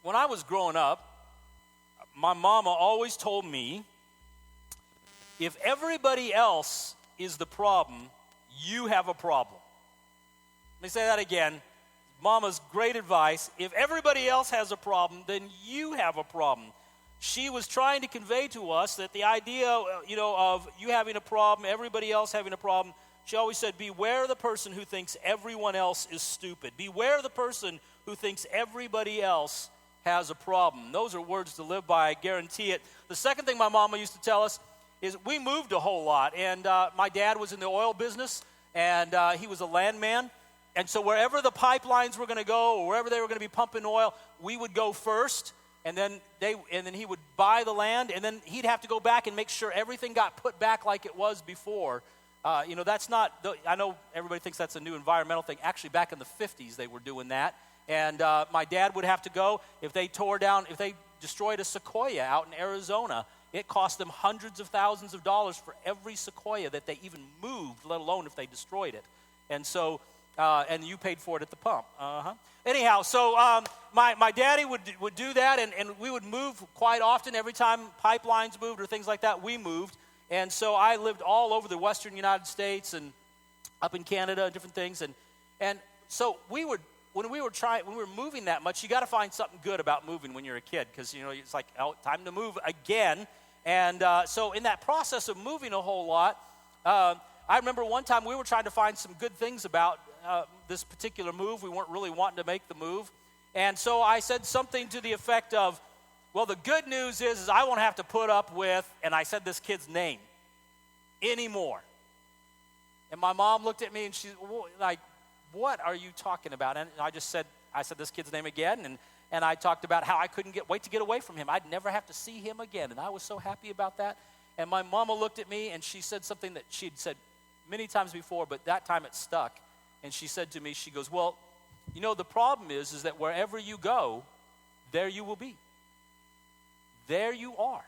when I was growing up, my mama always told me, if everybody else is the problem, you have a problem. Let me say that again. Mama's great advice. If everybody else has a problem, then you have a problem. She was trying to convey to us that the idea, of you having a problem, everybody else having a problem, she always said, beware the person who thinks everyone else is stupid. Beware the person who thinks everybody else has a problem. Those are words to live by, I guarantee it. The second thing my mama used to tell us is we moved a whole lot. And my dad was in the oil business, and he was a landman. And so wherever the pipelines were going to go or wherever they were going to be pumping oil, we would go first. And then he would buy the land, and then he'd have to go back and make sure everything got put back like it was before. That's not, I know everybody thinks that's a new environmental thing. Actually, back in the 50s, they were doing that. And my dad would have to go. If they destroyed a sequoia out in Arizona, it cost them hundreds of thousands of dollars for every sequoia that they even moved, let alone if they destroyed it. And so, and you paid for it at the pump. Anyhow, so my daddy would do that, and we would move quite often. Every time pipelines moved or things like that, we moved. And so I lived all over the western United States and up in Canada and different things. And so when we were moving that much, you got to find something good about moving when you're a kid, because it's like, oh, time to move again. And so in that process of moving a whole lot, I remember one time we were trying to find some good things about this particular move. We weren't really wanting to make the move. And so I said something to the effect of, well, the good news is I won't have to put up with, and I said this kid's name, anymore. And my mom looked at me and she's like, what are you talking about? And I said this kid's name again, and I talked about how I couldn't wait to get away from him. I'd never have to see him again, and I was so happy about that. And my mama looked at me and she said something that she'd said many times before, but that time it stuck. And she said to me, she goes, well, the problem is that wherever you go, there you will be. There you are.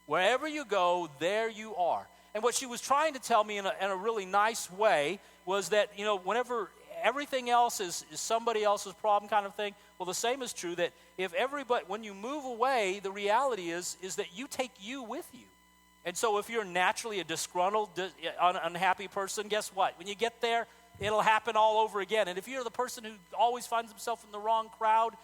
Wherever you go, there you are. And what she was trying to tell me in a really nice way was that, whenever everything else is somebody else's problem kind of thing, well, the same is true that when you move away, the reality is that you take you with you. And so if you're naturally a disgruntled, unhappy person, guess what? When you get there, it'll happen all over again. And if you're the person who always finds himself in the wrong crowd,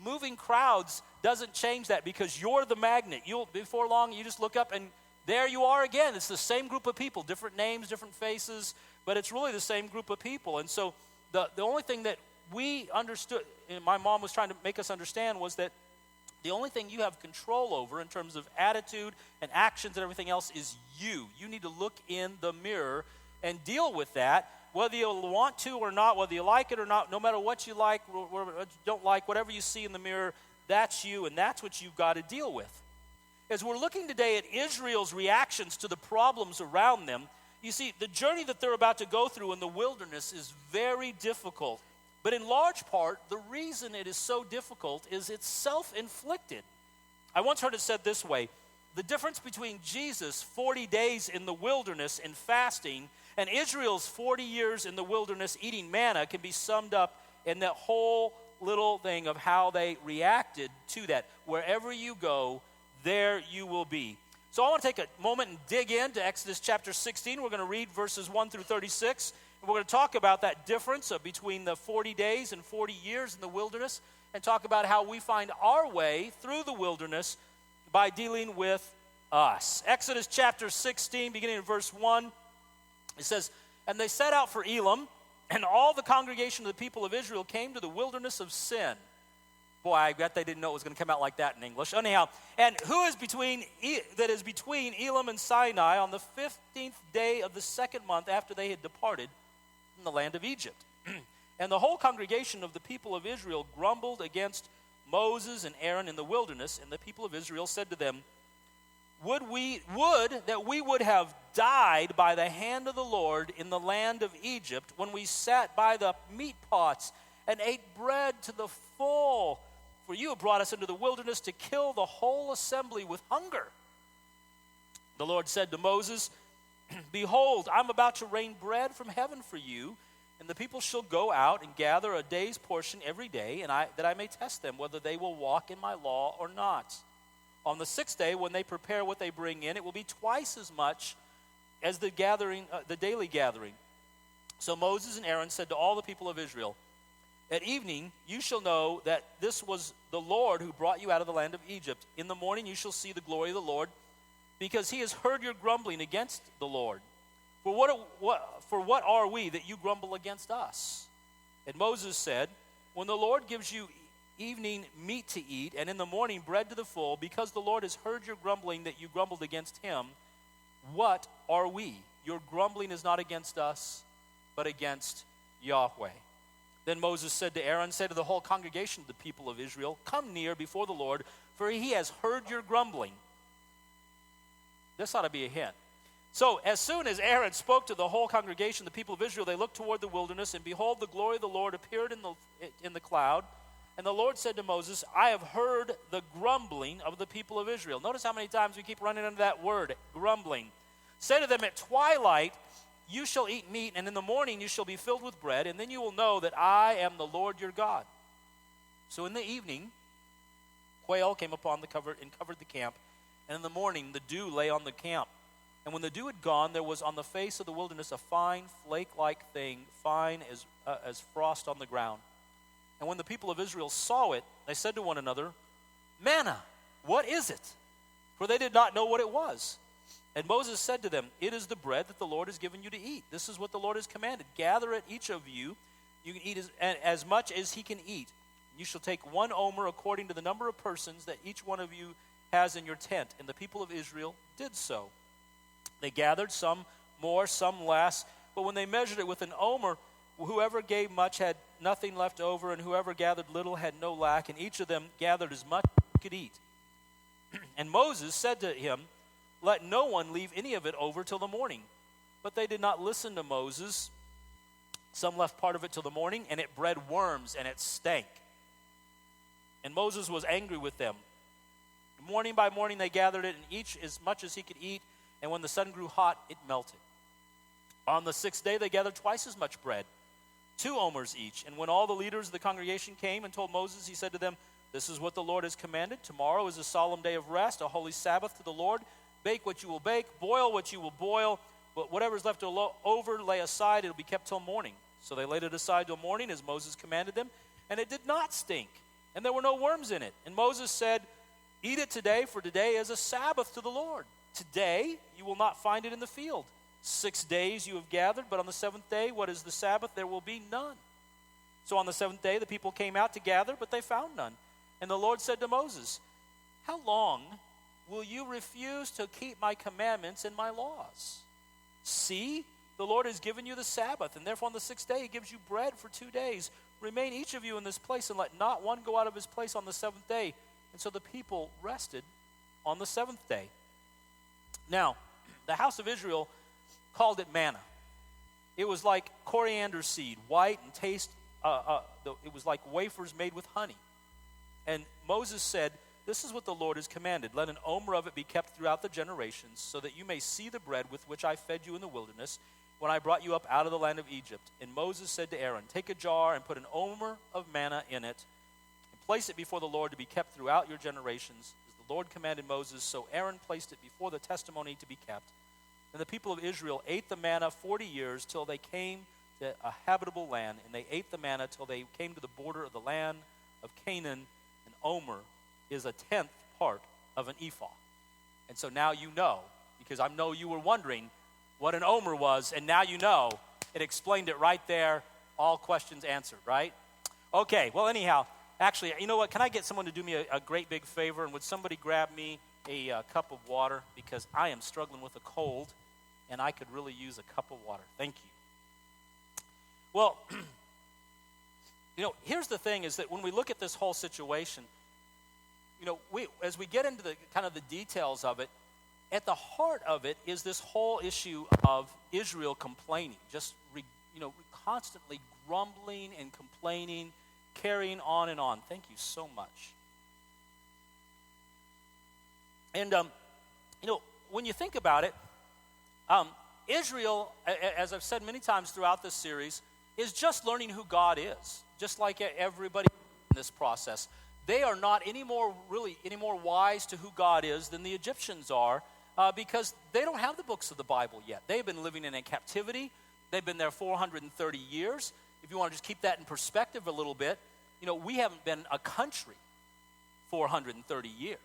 moving crowds doesn't change that, because you're the magnet. Before long, you just look up and there you are again. It's the same group of people, different names, different faces, but it's really the same group of people. And so the only thing that we understood, and my mom was trying to make us understand, was that the only thing you have control over in terms of attitude and actions and everything else is you. You need to look in the mirror and deal with that, whether you want to or not, whether you like it or not, no matter what you like or don't like, whatever you see in the mirror, that's you, and that's what you've got to deal with. As we're looking today at Israel's reactions to the problems around them, you see, the journey that they're about to go through in the wilderness is very difficult. But in large part, the reason it is so difficult is it's self-inflicted. I once heard it said this way: the difference between Jesus' 40 days in the wilderness and fasting and Israel's 40 years in the wilderness eating manna can be summed up in that whole little thing of how they reacted to that. Wherever you go, there you will be. So I want to take a moment and dig into Exodus chapter 16. We're going to read verses 1 through 36. And we're going to talk about that difference between the 40 days and 40 years in the wilderness, and talk about how we find our way through the wilderness by dealing with us. Exodus chapter 16, beginning in verse 1, it says, "And they set out for Elim, and all the congregation of the people of Israel came to the wilderness of Sin." Boy, I bet they didn't know it was going to come out like that in English. Anyhow, "and who is between Elim and Sinai on the 15th day of the second month after they had departed from the land of Egypt. And the whole congregation of the people of Israel grumbled against Moses and Aaron in the wilderness, and the people of Israel said to them, Would that we would have died by the hand of the Lord in the land of Egypt, when we sat by the meat pots and ate bread to the full. For you have brought us into the wilderness to kill the whole assembly with hunger." The Lord said to Moses, "Behold, I'm about to rain bread from heaven for you, And the people shall go out and gather a day's portion every day, that I may test them, whether they will walk in my law or not. On the 6th day, when they prepare what they bring in, it will be twice as much as the daily gathering. So Moses and Aaron said to all the people of Israel, at evening you shall know that this was the Lord who brought you out of the land of Egypt. In the morning you shall see the glory of the Lord, because he has heard your grumbling against the Lord. For what are we that you grumble against us? And Moses said, when the Lord gives you evening meat to eat, and in the morning bread to the full, because the Lord has heard your grumbling that you grumbled against him, what are we? Your grumbling is not against us, but against Yahweh. Then Moses said to Aaron, say to the whole congregation of the people of Israel, come near before the Lord, for he has heard your grumbling. This ought to be a hint. So as soon as Aaron spoke to the whole congregation, the people of Israel, they looked toward the wilderness, and behold, the glory of the Lord appeared in the cloud. And the Lord said to Moses, I have heard the grumbling of the people of Israel. Notice how many times we keep running into that word, grumbling. Say to them, at twilight you shall eat meat, and in the morning you shall be filled with bread, and then you will know that I am the Lord your God. So in the evening, quail came upon covered the camp, and in the morning the dew lay on the camp. And when the dew had gone, there was on the face of the wilderness a fine flake-like thing, fine as frost on the ground. And when the people of Israel saw it, they said to one another, manna, what is it? For they did not know what it was. And Moses said to them, it is the bread that the Lord has given you to eat. This is what the Lord has commanded. Gather it, each of you. You can eat as much as he can eat. You shall take 1 omer according to the number of persons that each one of you has in your tent. And the people of Israel did so. They gathered, some more, some less. But when they measured it with an omer, whoever gave much had nothing left over, and whoever gathered little had no lack, and each of them gathered as much as he could eat. And Moses said to him, let no one leave any of it over till the morning. But they did not listen to Moses. Some left part of it till the morning, and it bred worms, and it stank. And Moses was angry with them. Morning by morning they gathered it, and each as much as he could eat, and when the sun grew hot, it melted. On the 6th day they gathered twice as much bread, 2 omers each. And when all the leaders of the congregation came and told Moses, he said to them, this is what the Lord has commanded. Tomorrow is a solemn day of rest, a holy Sabbath to the Lord. Bake what you will bake, boil what you will boil, but whatever is left over, lay aside, it will be kept till morning. So they laid it aside till morning, as Moses commanded them, and it did not stink, and there were no worms in it. And Moses said, eat it today, for today is a Sabbath to the Lord. Today you will not find it in the field. 6 days you have gathered, but on the 7th day, what is the Sabbath? There will be none. So on the 7th day the people came out to gather, but they found none. And the Lord said to Moses, how long will you refuse to keep my commandments and my laws? See, the Lord has given you the Sabbath, and therefore on the 6th day he gives you bread for 2 days. Remain each of you in this place, and let not one go out of his place on the 7th day. And so the people rested on the 7th day. Now, the house of Israel called it manna. It was like coriander seed, white and taste. It was like wafers made with honey. And Moses said, this is what the Lord has commanded. Let an omer of it be kept throughout the generations, so that you may see the bread with which I fed you in the wilderness, when I brought you up out of the land of Egypt. And Moses said to Aaron, take a jar and put an omer of manna in it, and place it before the Lord to be kept throughout your generations. As the Lord commanded Moses, so Aaron placed it before the testimony to be kept. And the people of Israel ate the manna 40 years till they came to a habitable land, and they ate the manna till they came to the border of the land of Canaan. An omer is a 10th part of an ephah. And so now you know, because I know you were wondering what an omer was, and now you know. It explained it right there, all questions answered, right? Okay, well anyhow, actually, you know what, can I get someone to do me a great big favor, and would somebody grab me a cup of water, because I am struggling with a cold, and I could really use a cup of water. Thank you. Well, you know, here's the thing, is that when we look at this whole situation, you know, as we get into the kind of the details of it, at the heart of it is this whole issue of Israel complaining, just constantly grumbling and complaining, carrying on and on. Thank you so much. And when you think about it, Israel, as I've said many times throughout this series, is just learning who God is, just like everybody in this process. They are not any more wise to who God is than the Egyptians are, because they don't have the books of the Bible yet. They've been living in a captivity. They've been there 430 years. If you want to just keep that in perspective a little bit, we haven't been a country 430 years.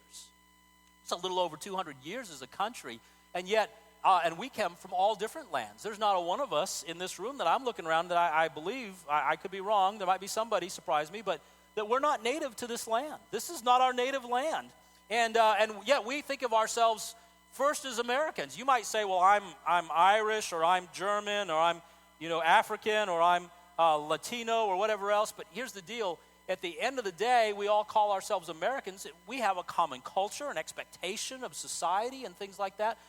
It's a little over 200 years as a country, and yet, and we come from all different lands. There's not a one of us in this room that I'm looking around that I believe, I could be wrong, there might be somebody, surprise me, but that we're not native to this land. This is not our native land. And yet we think of ourselves first as Americans. You might say, well, I'm Irish, or I'm German, or I'm African, or I'm Latino, or whatever else. But here's the deal. At the end of the day, we all call ourselves Americans. We have a common culture, an expectation of society, and things like that.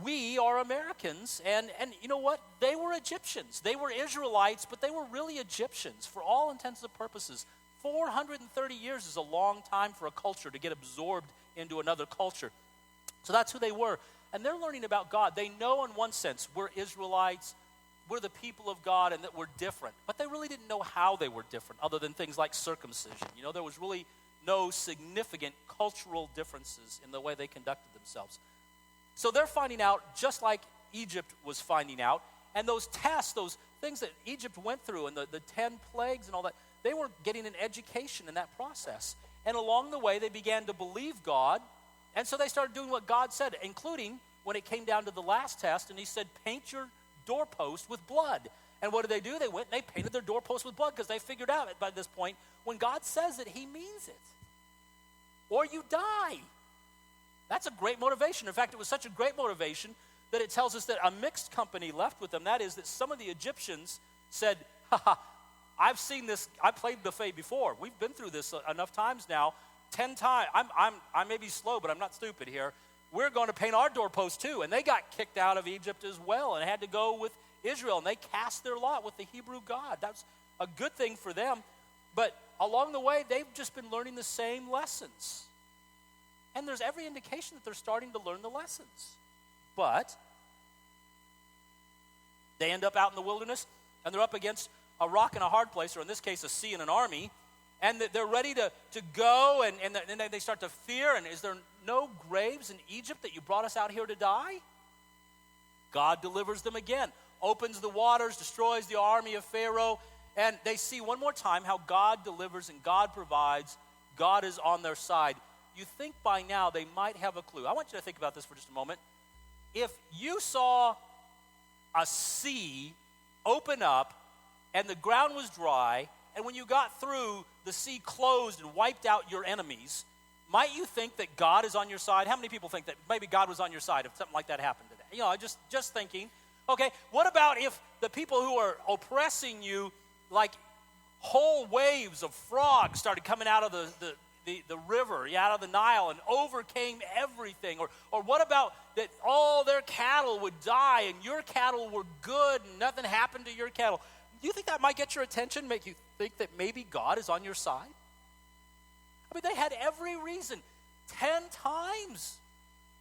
We are Americans, and you know what? They were Egyptians. They were Israelites, but they were really Egyptians for all intents and purposes. 430 years is a long time for a culture to get absorbed into another culture. So that's who they were. And they're learning about God. They know in one sense we're Israelites, we're the people of God, and that we're different. But they really didn't know how they were different, other than things like circumcision. There was really no significant cultural differences in the way they conducted themselves. So they're finding out just like Egypt was finding out. And those tests, those things that Egypt went through, and the 10 plagues and all that, they were getting an education in that process. And along the way, they began to believe God. And so they started doing what God said, including when it came down to the last test, and he said, paint your doorpost with blood. And what did they do? They went and they painted their doorpost with blood, because they figured out by this point, when God says it, he means it. Or you die. That's a great motivation. In fact, it was such a great motivation that it tells us that a mixed company left with them. That is, that some of the Egyptians said, I've seen this. I played buffet before. We've been through this enough times now. 10 times. I may be slow, but I'm not stupid here. We're going to paint our doorpost too. And they got kicked out of Egypt as well and had to go with Israel. And they cast their lot with the Hebrew God. That's a good thing for them. But along the way, they've just been learning the same lessons. And there's every indication that they're starting to learn the lessons. But they end up out in the wilderness, and they're up against a rock and a hard place, or in this case, a sea and an army, and they're ready to go, and then they start to fear, and is there no graves in Egypt that you brought us out here to die? God delivers them again, opens the waters, destroys the army of Pharaoh, and they see one more time how God delivers and God provides. God is on their side. You think by now they might have a clue. I want you to think about this for just a moment. If you saw a sea open up and the ground was dry, and when you got through, the sea closed and wiped out your enemies, might you think that God is on your side? How many people think that maybe God was on your side if something like that happened today? Just thinking. Okay, what about if the people who are oppressing you, like whole waves of frogs started coming out of the river, out of the Nile, and overcame everything? Or what about that all their cattle would die and your cattle were good and nothing happened to your cattle? Do you think that might get your attention, make you think that maybe God is on your side? I mean, they had every reason. 10 times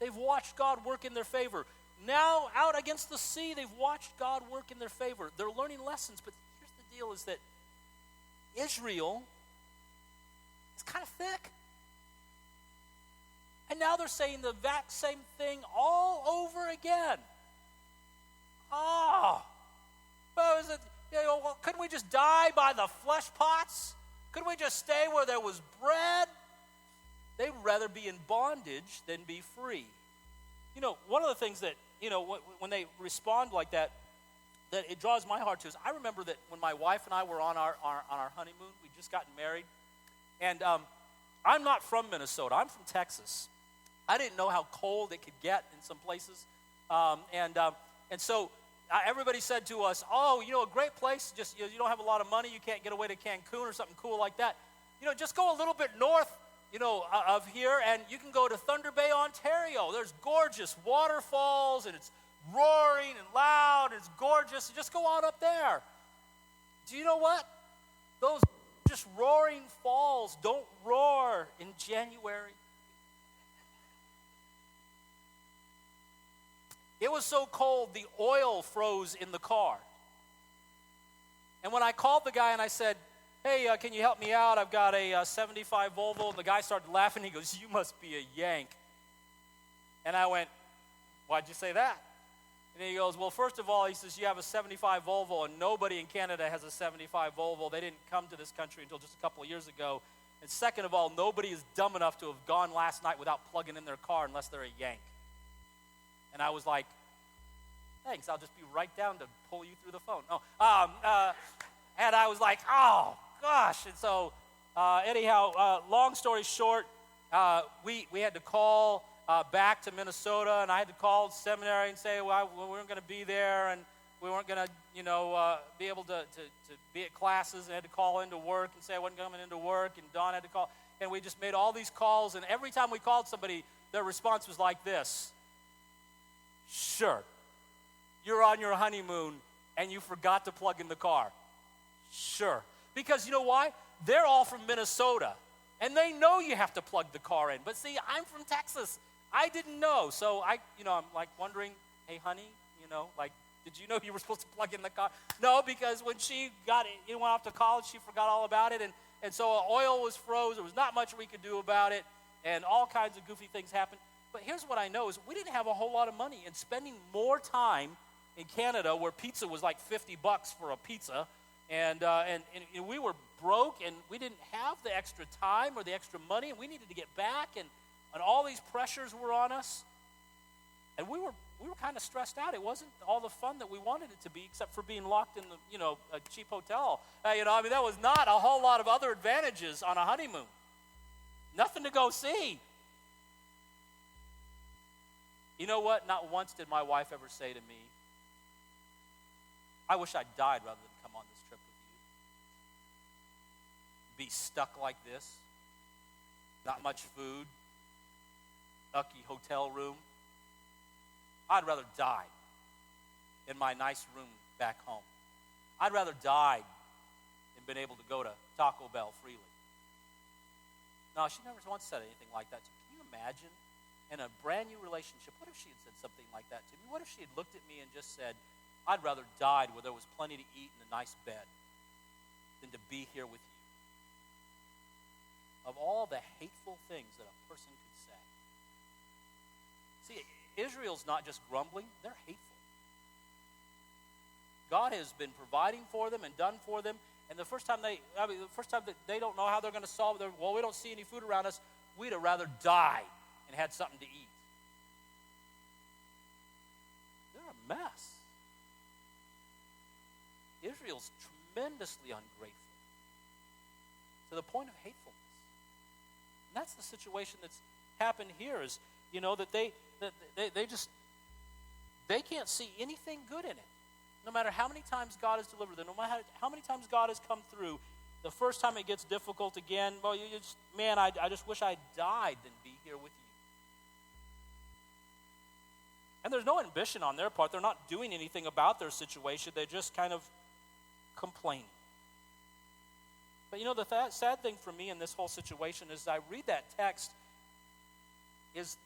they've watched God work in their favor. Now, out against the sea, they've watched God work in their favor. They're learning lessons, but here's the deal, is that Israel is kind of thick. And now they're saying the exact same thing all over again. Well, is it, couldn't we just die by the flesh pots? Couldn't we just stay where there was bread? They'd rather be in bondage than be free. One of the things that, when they respond like that it draws my heart to is, I remember that when my wife and I were on our honeymoon, we'd just gotten married, and I'm not from Minnesota. I'm from Texas. I didn't know how cold it could get in some places, and so everybody said to us, a great place, just you don't have a lot of money, you can't get away to Cancun or something cool like that. Just go a little bit north, of here, and you can go to Thunder Bay, Ontario. There's gorgeous waterfalls, and it's roaring and loud, and it's gorgeous. So just go on up there. Do you know what? Those just roaring falls don't roar in January. It was so cold, the oil froze in the car. And when I called the guy and I said, hey, can you help me out? I've got a 75 Volvo. And the guy started laughing. He goes, you must be a Yank. And I went, why'd you say that? And he goes, well, first of all, he says, you have a 75 Volvo, and nobody in Canada has a 75 Volvo. They didn't come to this country until just a couple of years ago. And second of all, nobody is dumb enough to have gone last night without plugging in their car unless they're a Yank. And I was like, thanks, I'll just be right down to pull you through the phone. No, and I was like, oh, gosh. And so, anyhow, long story short, we had to call back to Minnesota, and I had to call seminary and say, well, we weren't going to be there, and we weren't going to, be able to be at classes, and I had to call into work and say I wasn't coming into work, and Dawn had to call. And we just made all these calls, and every time we called somebody, their response was like this: sure, you're on your honeymoon, and you forgot to plug in the car. Sure. Because you know why? They're all from Minnesota, and they know you have to plug the car in. But see, I'm from Texas. I didn't know. So I'm like wondering, hey, honey, did you know you were supposed to plug in the car? No, because when she went off to college, she forgot all about it. And so oil was froze. There was not much we could do about it. And all kinds of goofy things happened. But here's what I know is we didn't have a whole lot of money. And spending more time in Canada, where pizza was like $50 for a pizza, and we were broke, and we didn't have the extra time or the extra money, and we needed to get back, and all these pressures were on us. And we were kind of stressed out. It wasn't all the fun that we wanted it to be, except for being locked in a cheap hotel. That was not a whole lot of other advantages on a honeymoon. Nothing to go see. You know what? Not once did my wife ever say to me, I wish I'd died rather than come on this trip with you. Be stuck like this. Not much food. Ucky hotel room. I'd rather die in my nice room back home. I'd rather die than been able to go to Taco Bell freely. No, she never once said anything like that to me. Can you imagine? In a brand new relationship, what if she had said something like that to me? What if she had looked at me and just said, I'd rather die where there was plenty to eat and a nice bed than to be here with you? Of all the hateful things that a person could say. See, Israel's not just grumbling, they're hateful. God has been providing for them and done for them, and the first time that they don't know how they're going to solve it, we don't see any food around us, we'd have rather died and had something to eat. They're a mess. Israel's tremendously ungrateful to the point of hatefulness. And that's the situation that's happened here is, that they can't see anything good in it. No matter how many times God has delivered them, no matter how many times God has come through, the first time it gets difficult again, I just wish I died than be here with you. And there's no ambition on their part. They're not doing anything about their situation. They're just kind of complaining. But the sad thing for me in this whole situation is I read that text is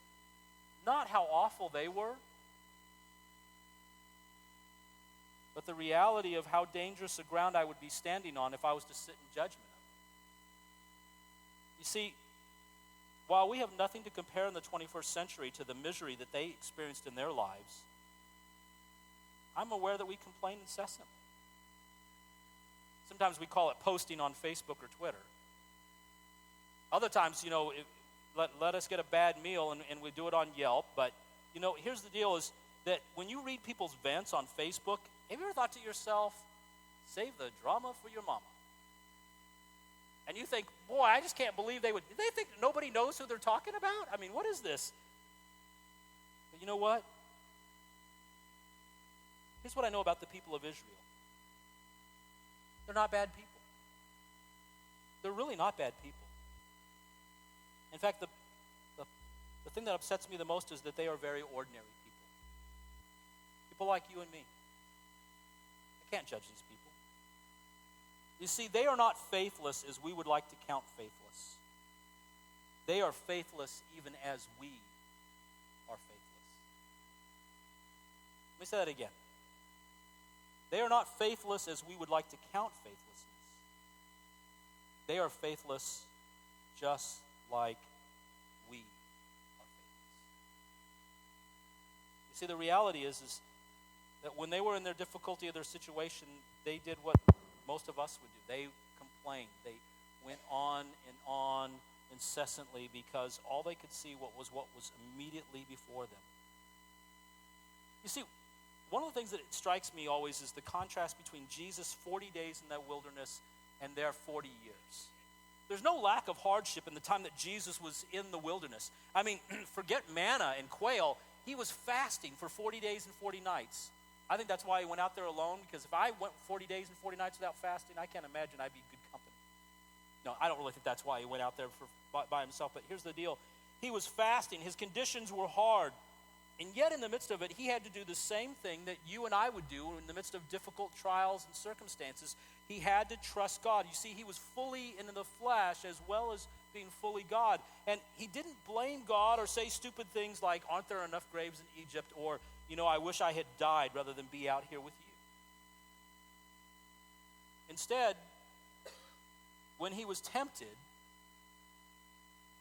not how awful they were, but the reality of how dangerous a ground I would be standing on if I was to sit in judgment of it. You see, while we have nothing to compare in the 21st century to the misery that they experienced in their lives, I'm aware that we complain incessantly. Sometimes we call it posting on Facebook or Twitter. Other times, let us get a bad meal and we do it on Yelp. But, here's the deal is that when you read people's vents on Facebook, have you ever thought to yourself, save the drama for your mama? And you think, boy, I just can't believe they think nobody knows who they're talking about? I mean, what is this? But you know what? Here's what I know about the people of Israel. They're not bad people. They're really not bad people. In fact, the thing that upsets me the most is that they are very ordinary people. People like you and me. I can't judge these people. You see, they are not faithless as we would like to count faithless. They are faithless even as we are faithless. Let me say that again. They are not faithless as we would like to count faithlessness. They are faithless just like we are faithless. You see, the reality is that when they were in their difficulty of their situation, they did what most of us would do. They complained. They went on incessantly because all they could see was what was immediately before them. You see, one of the things that strikes me always is the contrast between Jesus' 40 days in that wilderness and their 40 years. There's no lack of hardship in the time that Jesus was in the wilderness. I mean, forget manna and quail. He was fasting for 40 days and 40 nights. I think that's why he went out there alone, because if I went 40 days and 40 nights without fasting, I can't imagine I'd be good company. No, I don't really think that's why he went out there by himself, but here's the deal. He was fasting. His conditions were hard. And yet in the midst of it, he had to do the same thing that you and I would do in the midst of difficult trials and circumstances. He had to trust God. You see, he was fully in the flesh as well as being fully God. And he didn't blame God or say stupid things like, aren't there enough graves in Egypt? Or, I wish I had died rather than be out here with you. Instead, when he was tempted,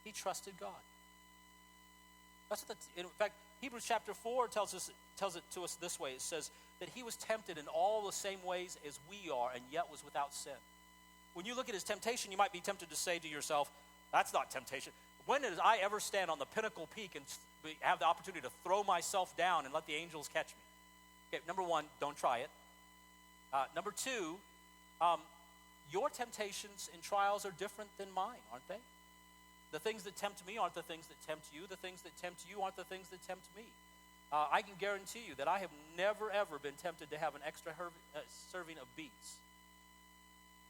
he trusted God. In fact, Hebrews chapter 4 tells it to us this way. It says that he was tempted in all the same ways as we are, and yet was without sin. When you look at his temptation, you might be tempted to say to yourself, that's not temptation. When did I ever stand on the pinnacle peak and have the opportunity to throw myself down and let the angels catch me? Okay, number one, don't try it. Number two, your temptations and trials are different than mine, aren't they? The things that tempt me aren't the things that tempt you. The things that tempt you aren't the things that tempt me. I can guarantee you that I have never, ever been tempted to have an extra serving of beets.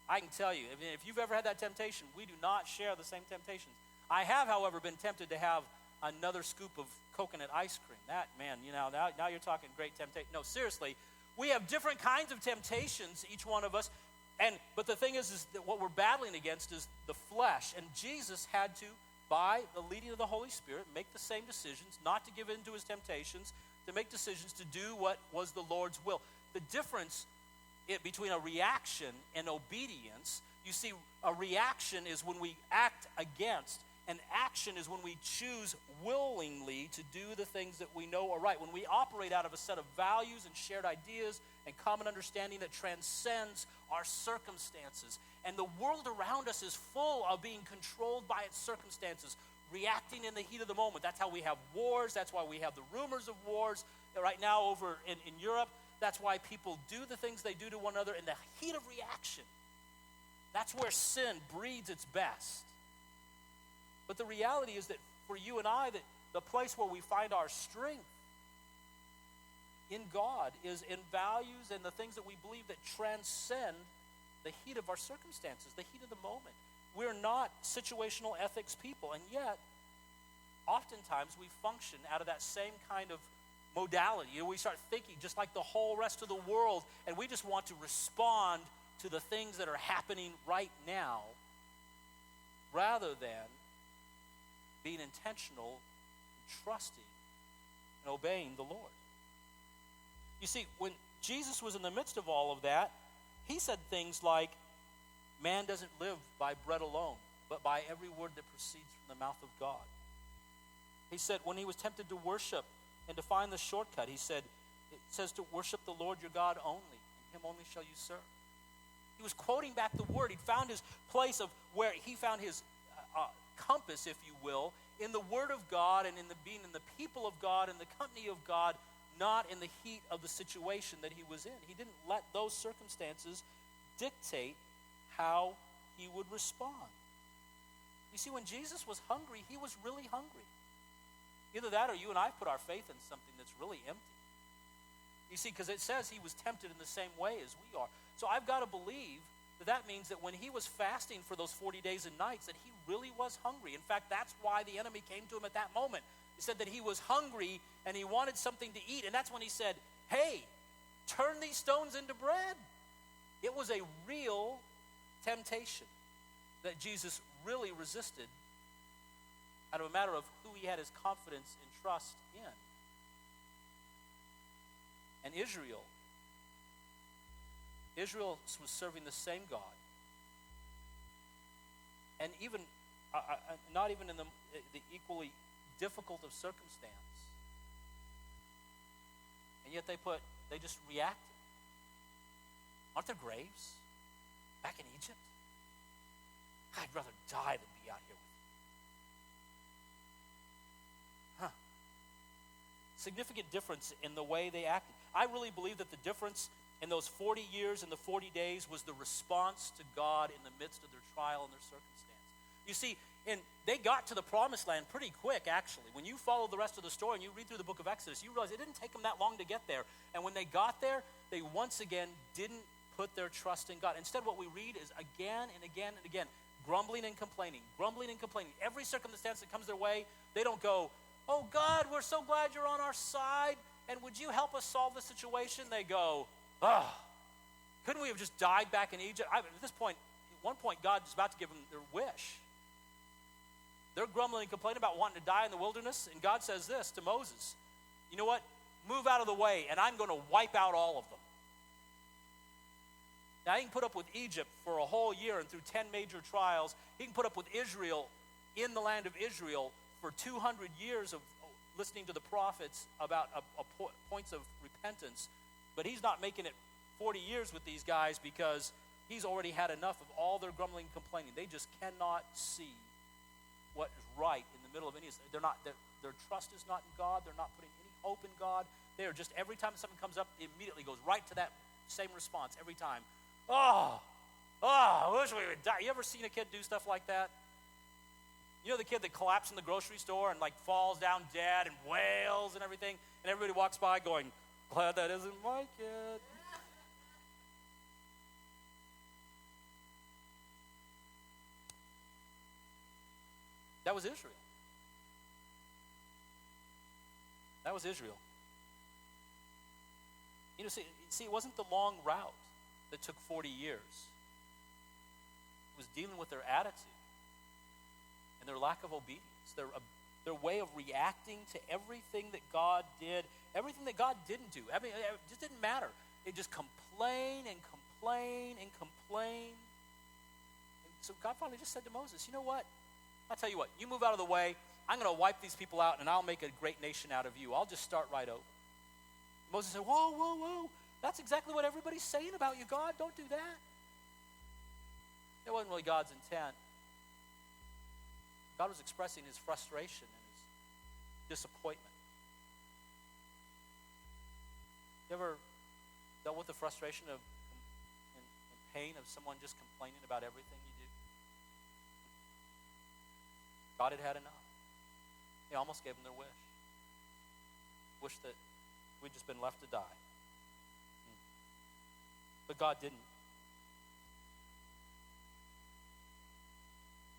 I can tell you, if you've ever had that temptation, we do not share the same temptations. I have, however, been tempted to have another scoop of coconut ice cream. That, man, now you're talking great temptation. No, seriously, we have different kinds of temptations, each one of us. But the thing is that what we're battling against is the flesh. And Jesus had to, by the leading of the Holy Spirit, make the same decisions, not to give in to his temptations, to make decisions to do what was the Lord's will. The difference between a reaction and obedience, you see, a reaction is when we act against. An action is when we choose willingly to do the things that we know are right. When we operate out of a set of values and shared ideas and common understanding that transcends our circumstances. And the world around us is full of being controlled by its circumstances, reacting in the heat of the moment. That's how we have wars. That's why we have the rumors of wars right now over in Europe. That's why people do the things they do to one another in the heat of reaction. That's where sin breeds its best. But the reality is that for you and I, that the place where we find our strength in God is in values and the things that we believe that transcend the heat of our circumstances, the heat of the moment. We're not situational ethics people, and yet oftentimes we function out of that same kind of modality. We start thinking just like the whole rest of the world, and we just want to respond to the things that are happening right now rather than being intentional, trusting, and obeying the Lord. You see, when Jesus was in the midst of all of that, he said things like, man doesn't live by bread alone, but by every word that proceeds from the mouth of God. He said when he was tempted to worship and to find the shortcut, it says to worship the Lord your God only, and him only shall you serve. He was quoting back the word. He found his place of where he found his compass, if you will, in the word of God and in the being in the people of God and the company of God, not in the heat of the situation that he was in. He didn't let those circumstances dictate how he would respond. You see, when Jesus was hungry, he was really hungry. Either that or you and I put our faith in something that's really empty. You see, because it says he was tempted in the same way as we are. So I've got to believe that means that when he was fasting for those 40 days and nights, that he really was hungry. In fact, that's why the enemy came to him at that moment. He said that he was hungry and he wanted something to eat. And that's when he said, hey, turn these stones into bread. It was a real temptation that Jesus really resisted out of a matter of who he had his confidence and trust in. And Israel Israel was serving the same God. And even, not even in the equally difficult of circumstance. And yet they just reacted. Aren't there graves back in Egypt? I'd rather die than be out here with you. Significant difference in the way they acted. I really believe that the difference in those 40 years and the 40 days was the response to God in the midst of their trial and their circumstance. You see, they got to the promised land pretty quick, actually. When you follow the rest of the story and you read through the book of Exodus, you realize it didn't take them that long to get there. And when they got there, they once again didn't put their trust in God. Instead, what we read is again and again and again, grumbling and complaining, grumbling and complaining. Every circumstance that comes their way, they don't go, "Oh God, we're so glad you're on our side, and would you help us solve the situation?" They go, couldn't we have just died back in Egypt? At one point, God is about to give them their wish. They're grumbling and complaining about wanting to die in the wilderness, and God says this to Moses: "You know what? Move out of the way, and I'm going to wipe out all of them." Now, he can put up with Egypt for a whole year and through 10 major trials. He can put up with Israel in the land of Israel for 200 years of listening to the prophets about points of repentance. But he's not making it 40 years with these guys because he's already had enough of all their grumbling and complaining. They just cannot see what is right in the middle of any. Their trust is not in God. They're not putting any hope in God. They are just, every time something comes up, it immediately goes right to that same response every time. I wish we would die. You ever seen a kid do stuff like that? You know the kid that collapsed in the grocery store and falls down dead and wails and everything, and everybody walks by going, "Glad that isn't my kid." That was Israel. That was Israel. You know, see, it wasn't the long route that took 40 years. It was dealing with their attitude and their lack of obedience, their way of reacting to everything that God did, everything that God didn't do. I mean, it just didn't matter. They just complain and complain and complain. And so God finally just said to Moses, "You know what? I'll tell you what, you move out of the way. I'm going to wipe these people out, and I'll make a great nation out of you. I'll just start right over." Moses said, whoa. That's exactly what everybody's saying about you, God. Don't do that. It wasn't really God's intent. God was expressing his frustration and his disappointment. You ever dealt with the frustration and pain of someone just complaining about everything you do? God had had enough. He almost gave them their wish. Wish that we'd just been left to die. But God didn't.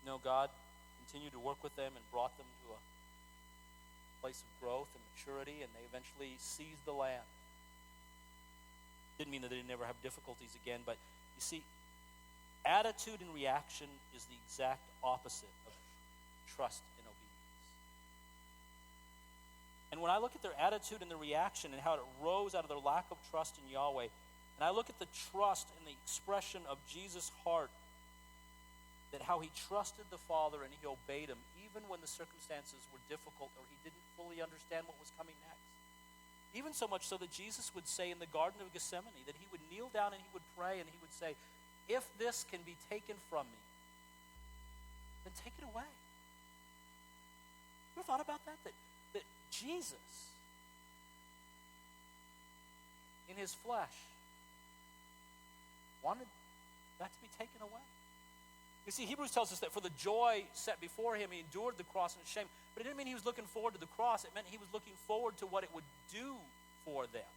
No, God continued to work with them and brought them to a place of growth and maturity, and they eventually seized the land. Didn't mean that they never have difficulties again, but you see, attitude and reaction is the exact opposite of trust and obedience. And when I look at their attitude and their reaction and how it rose out of their lack of trust in Yahweh, and I look at the trust and the expression of Jesus' heart, that how he trusted the Father and he obeyed him even when the circumstances were difficult or he didn't fully understand what was coming next. Even so much so that Jesus would say in the Garden of Gethsemane that he would kneel down and he would pray and he would say, "If this can be taken from me, then take it away." You ever thought about that? That Jesus, in his flesh, wanted that to be taken away. You see, Hebrews tells us that for the joy set before him, he endured the cross and its shame. But it didn't mean he was looking forward to the cross. It meant he was looking forward to what it would do for them,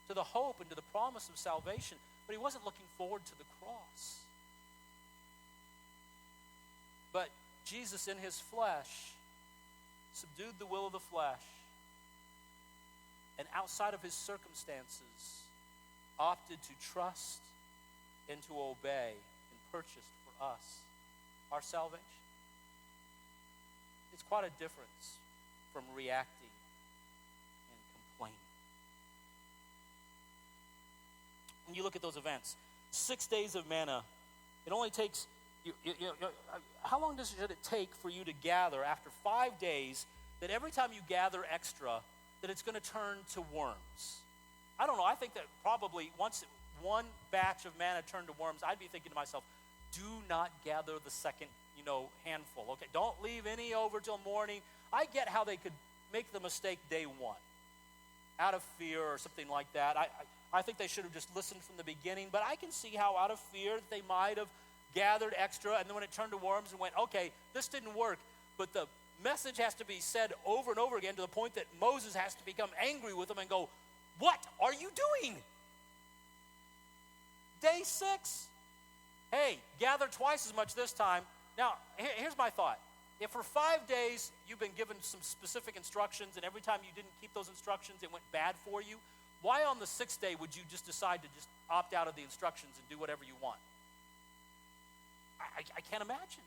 to the hope and to the promise of salvation. But he wasn't looking forward to the cross. But Jesus in his flesh subdued the will of the flesh, and outside of his circumstances, opted to trust and to obey and purchased for us our salvation. It's quite a difference from reacting and complaining. And you look at those events. 6 days of manna. It only takes, how long should it take for you to gather after 5 days that every time you gather extra, that it's going to turn to worms? I don't know. I think that probably once one batch of manna turned to worms, I'd be thinking to myself, do not gather the second, handful. Okay, don't leave any over till morning. I get how they could make the mistake day one, out of fear or something like that. I think they should have just listened from the beginning, but I can see how out of fear they might have gathered extra, and then when it turned to worms and went, okay, this didn't work, but the message has to be said over and over again to the point that Moses has to become angry with them and go, what are you doing? Day 6, hey, gather twice as much this time. Now, here's my thought. If for 5 days you've been given some specific instructions and every time you didn't keep those instructions it went bad for you, why on the 6th day would you just decide to just opt out of the instructions and do whatever you want? I can't imagine.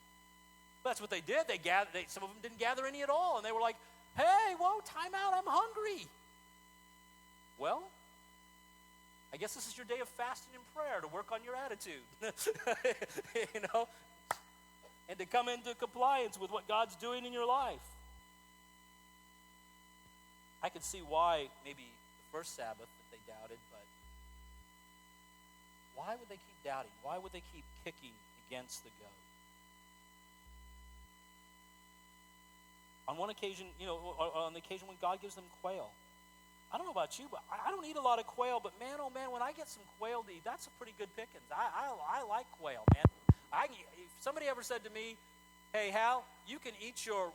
But that's what they did. Some of them didn't gather any at all, and they were like, hey, whoa, time out, I'm hungry. Well, I guess this is your day of fasting and prayer to work on your attitude. And to come into compliance with what God's doing in your life. I could see why maybe the first Sabbath that they doubted, but why would they keep doubting? Why would they keep kicking against the goat? On one occasion, on the occasion when God gives them quail. I don't know about you, but I don't eat a lot of quail, but man, oh man, when I get some quail to eat, that's a pretty good pickings. I like quail, man. If somebody ever said to me, hey, Hal, you can eat your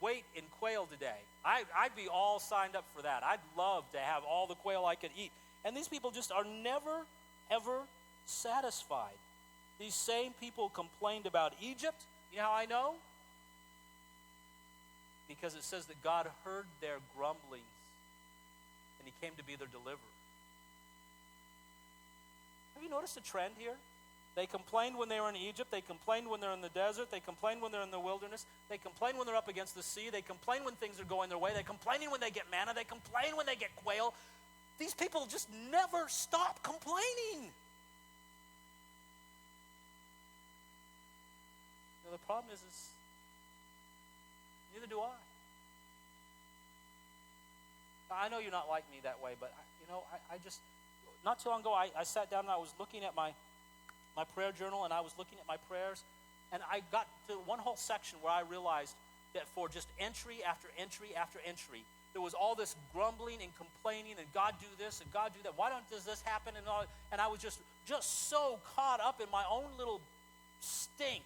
weight in quail today, I'd be all signed up for that. I'd love to have all the quail I could eat. And these people just are never, ever satisfied. These same people complained about Egypt. You know how I know? Because it says that God heard their grumblings and he came to be their deliverer. Have you noticed a trend here? They complained when they were in Egypt. They complained when they're in the desert. They complain when they're in the wilderness. They complain when they're up against the sea. They complain when things are going their way. They're complaining when they get manna. They complain when they get quail. These people just never stop complaining. The problem is neither do I. I know you're not like me that way, but I just, not too long ago, I sat down and I was looking at my prayer journal, and I was looking at my prayers, and I got to one whole section where I realized that for just entry after entry after entry, there was all this grumbling and complaining, and God do this and God do that. Why does this happen? And I was just so caught up in my own little stink.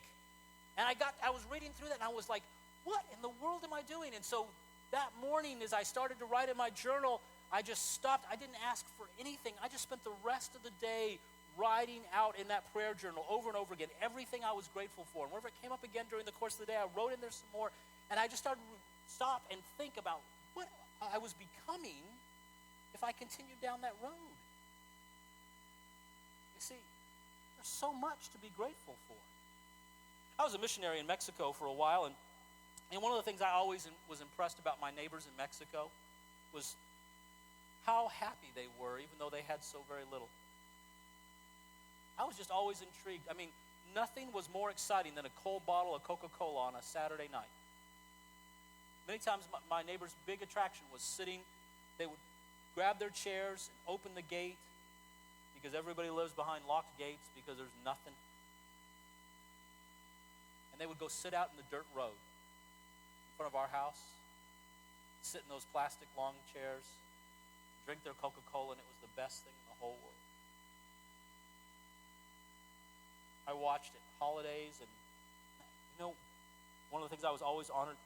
And I was reading through that, and I was like, what in the world am I doing? And so that morning, as I started to write in my journal, I just stopped. I didn't ask for anything. I just spent the rest of the day writing out in that prayer journal over and over again everything I was grateful for. And whenever it came up again during the course of the day, I wrote in there some more. And I just started to stop and think about what I was becoming if I continued down that road. You see, there's so much to be grateful for. I was a missionary in Mexico for a while, and one of the things I always was impressed about my neighbors in Mexico was how happy they were, even though they had so very little. I was just always intrigued. I mean, nothing was more exciting than a cold bottle of Coca-Cola on a Saturday night. Many times my neighbor's big attraction was they would grab their chairs and open the gate, because everybody lives behind locked gates because there's nothing. And they would go sit out in the dirt road in front of our house, sit in those plastic long chairs, drink their Coca-Cola, and it was the best thing in the whole world. I watched it, holidays, and one of the things I was always honored,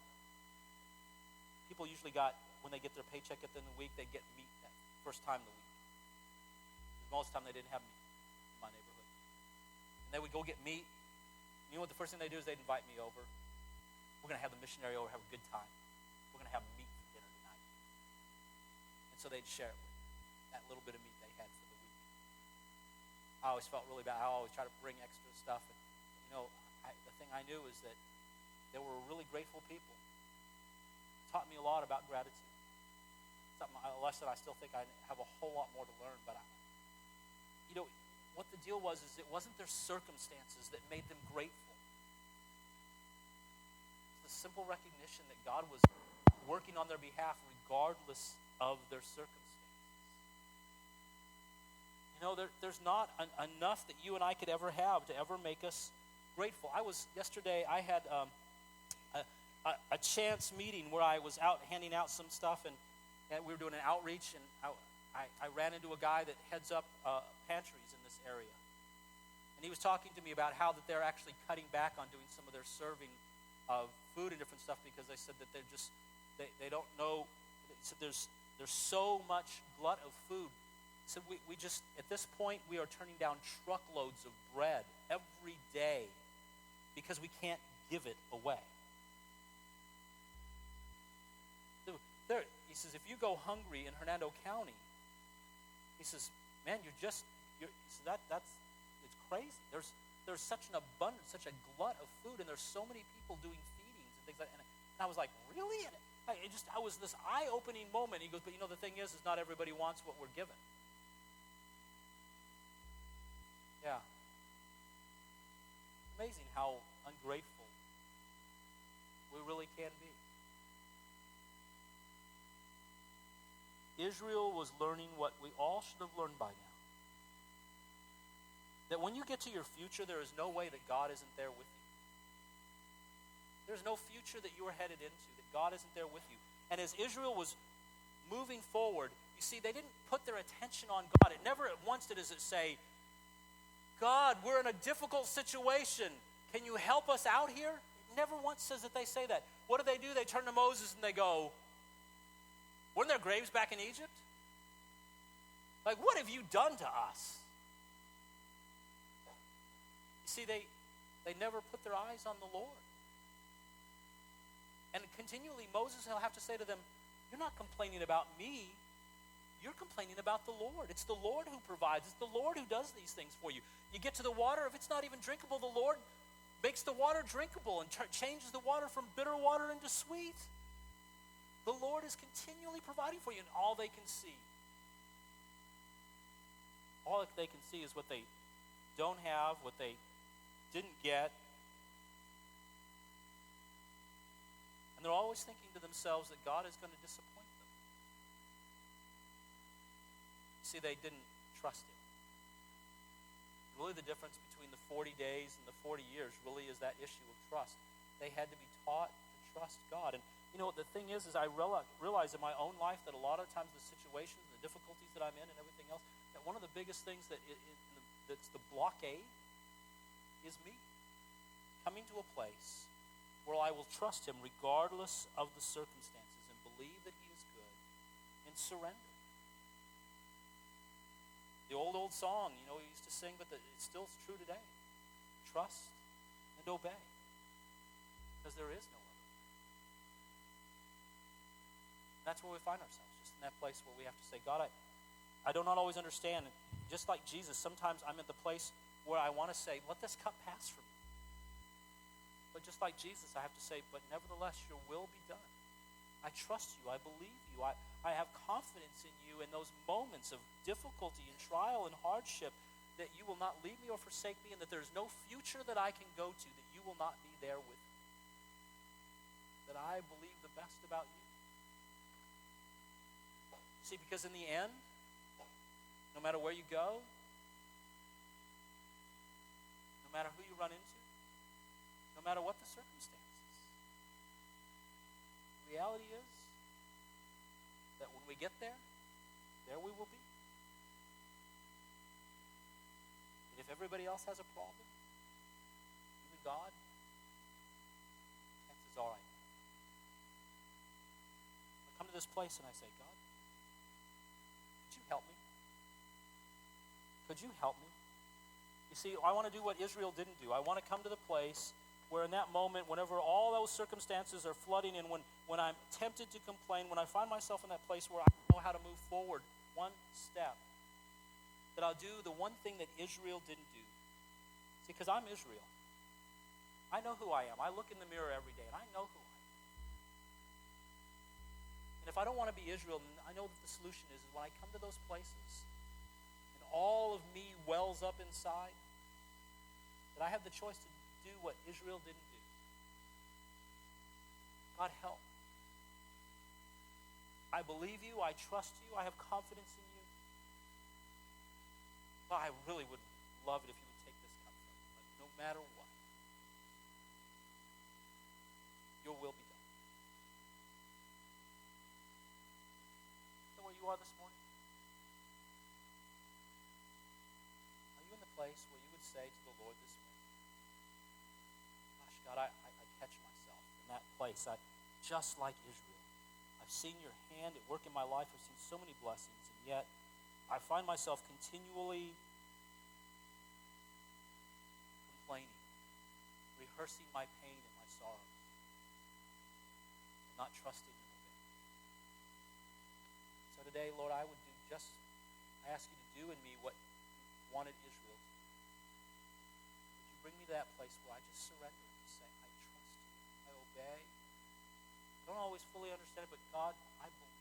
people usually when they get their paycheck at the end of the week, they get meat that first time of the week. Most of the time they didn't have meat in my neighborhood. And they would go get meat. You know what the first thing they do is they'd invite me over. We're going to have the missionary over, have a good time. We're going to have meat for dinner tonight. And so they'd share it with me, that little bit of meat they had for the week. I always felt really bad. I always try to bring extra stuff. And, the thing I knew is that they were really grateful people. It taught me a lot about gratitude. A lesson I still think I have a whole lot more to learn, but what the deal was is it wasn't their circumstances that made them grateful. It's the simple recognition that God was working on their behalf regardless of their circumstances. There's not enough that you and I could ever have to ever make us grateful. Yesterday I had a chance meeting where I was out handing out some stuff, and we were doing an outreach, and I ran into a guy that heads up pantries in this area. And he was talking to me about how that they're actually cutting back on doing some of their serving of food and different stuff because they said that they don't know. He said there's so much glut of food. He said we just, at this point, we are turning down truckloads of bread every day because we can't give it away. He says, if you go hungry in Hernando County, he says, man, he says, it's crazy. There's such an abundance, such a glut of food, and there's so many people doing feedings and things like that. And I was like, really? And I was this eye-opening moment. He goes, but the thing is not everybody wants what we're given. Yeah. Amazing how ungrateful we really can be. Israel was learning what we all should have learned by now. That when you get to your future, there is no way that God isn't there with you. There's no future that you are headed into that God isn't there with you. And as Israel was moving forward, you see, they didn't put their attention on God. It never at once does it say, God, we're in a difficult situation. Can you help us out here? It never once says that they say that. What do? They turn to Moses and they go, weren't there graves back in Egypt? Like, what have you done to us? You see, they never put their eyes on the Lord. And continually, Moses will have to say to them, you're not complaining about me. You're complaining about the Lord. It's the Lord who provides. It's the Lord who does these things for you. You get to the water, if it's not even drinkable, the Lord makes the water drinkable and changes the water from bitter water into sweet. The Lord is continually providing for you, and all they can see. All that they can see is what they don't have, what they didn't get. And they're always thinking to themselves that God is going to disappoint them. See, they didn't trust Him. Really, the difference between the 40 days and the 40 years really is that issue of trust. They had to be taught to trust God. And the thing is I realize in my own life that a lot of times the situations, the difficulties that I'm in and everything else, that one of the biggest things that's the blockade is me. Coming to a place where I will trust Him regardless of the circumstances and believe that He is good and surrender. The old song, we used to sing, but it's still true today. Trust and obey. Because there is no other. That's where we find ourselves, just in that place where we have to say, God, I do not always understand. Just like Jesus, sometimes I'm at the place where I want to say, let this cup pass from me. But just like Jesus, I have to say, but nevertheless, your will be done. I trust you. I believe you. I have confidence in you in those moments of difficulty and trial and hardship, that you will not leave me or forsake me, and that there's no future that I can go to that you will not be there with me. That I believe the best about you. See, because in the end, no matter where you go, no matter who you run into, no matter what the circumstances, the reality is that when we get there we will be. And if everybody else has a problem, even God, chances are I come to this place and I say, God, could you help me? Could you help me? You see, I want to do what Israel didn't do. I want to come to the place where in that moment, whenever all those circumstances are flooding in, when I'm tempted to complain, when I find myself in that place where I don't know how to move forward one step, that I'll do the one thing that Israel didn't do. See, because I'm Israel. I know who I am. I look in the mirror every day, and I know who I am. And if I don't want to be Israel, then I know that the solution is when I come to those places, and all of me wells up inside, that I have the choice to do what Israel didn't do. God, help. I believe you. I trust you. I have confidence in you. But I really would love it if you would take this cup from me. But no matter what, your will be done. Is that where you are this morning? Are you in the place where you would say to the Lord this morning, gosh, God, I catch myself in that place. Just like Israel. I've seen your hand at work in my life. I've seen so many blessings, and yet I find myself continually complaining, rehearsing my pain and my sorrows, and not trusting and obeying. So today, Lord, I ask you to do in me what you wanted Israel to do. Would you bring me to that place where I just surrender and say, I trust you, I obey. I don't always fully understand it, but God, I believe.